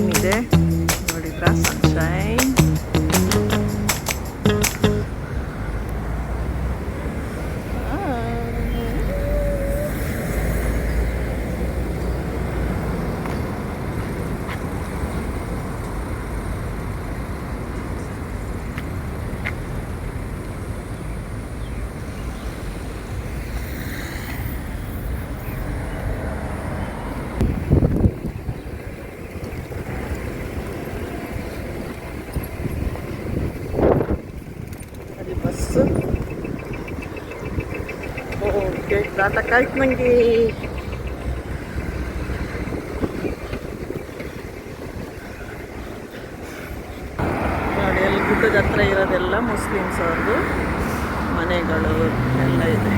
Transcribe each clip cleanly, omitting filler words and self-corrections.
Sunshine ಇದೆ ನೋಡಿದ್ರಾ, sunshine. Okay, ಸಾಕಾಯ್ತು ನನಗೆ. ನೋಡಿ, ಅಲ್ಲಿ ಗುಡ್ಡದ ಹತ್ರ ಇರೋದೆಲ್ಲ ಮುಸ್ಲಿಮ್ಸ್ ಅವ್ರದ್ದು ಮನೆಗಳು ಎಲ್ಲ ಇದೆ.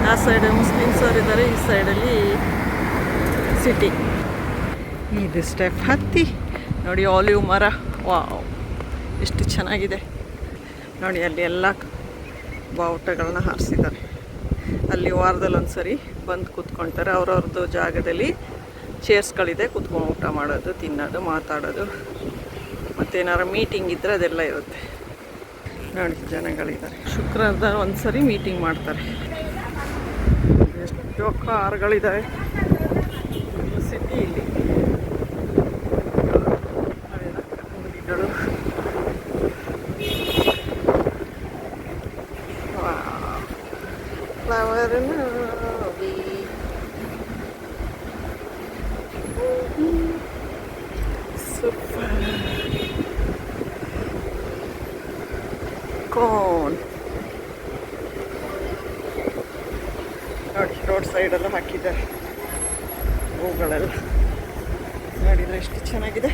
ಆ ಸೈಡ್ ಮುಸ್ಲಿಮ್ಸ್ ಅವರು ಇದ್ದಾರೆ, ಈ ಸೈಡಲ್ಲಿ ಸಿಟಿ. ಇದು ಸ್ಟೆಪ್ ಹತ್ತಿ ನೋಡಿ, ಆಲಿವ್ ಮರ, ವಾವ್ ಎಷ್ಟು ಚೆನ್ನಾಗಿದೆ ನೋಡಿ. ಅಲ್ಲಿ ಎಲ್ಲ ಬಾವುಟಗಳನ್ನ ಹಾರಿಸಿದ್ದಾರೆ. ಅಲ್ಲಿ ವಾರದಲ್ಲಿ ಒಂದು ಸರಿ ಬಂದು ಕೂತ್ಕೊಳ್ತಾರೆ. ಅವ್ರವ್ರದ್ದು ಜಾಗದಲ್ಲಿ ಚೇರ್ಸ್ಗಳಿದೆ, ಕೂತ್ಕೊಂಡು ಊಟ ಮಾಡೋದು, ತಿನ್ನೋದು, ಮಾತಾಡೋದು, ಮತ್ತೇನಾರು ಮೀಟಿಂಗ್ ಇದ್ದರೆ ಅದೆಲ್ಲ ಇರುತ್ತೆ ನೋಡಿ. ಜನಗಳಿದ್ದಾರೆ, ಶುಕ್ರವಾರ ಒಂದು ಸರಿ ಮೀಟಿಂಗ್ ಮಾಡ್ತಾರೆ. ಎಷ್ಟೋ ಕಾರ್ಗಳಿದ್ದಾವೆ ಸಿಟಿ ಇಲ್ಲಿ. ಅಂಗಡಿಗಳು, ಫ್ಲವರ್ ಸೂಪರ್. ಕೋನ್ ನೋಡಿ, ರೋಡ್ ಸೈಡೆಲ್ಲ ಹಾಕಿದ್ದಾರೆ ಹೂಗಳೆಲ್ಲ. ನೋಡಿದ್ರೆ ಎಷ್ಟು ಚೆನ್ನಾಗಿದೆ.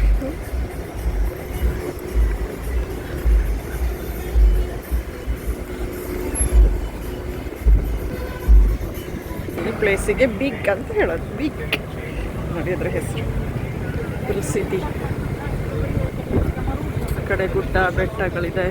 ಈ ಪ್ಲೇಸಿಗೆ ಬಿಗ್ ಅಂತ ಹೇಳೋದು, ಬಿಗ್ ನೋಡಿ ಅದ್ರ ಹೆಸರು, ಫುಲ್ ಸಿಟಿ. ಆ ಕಡೆ ಗುಡ್ಡ ಬೆಟ್ಟಗಳಿದೆ.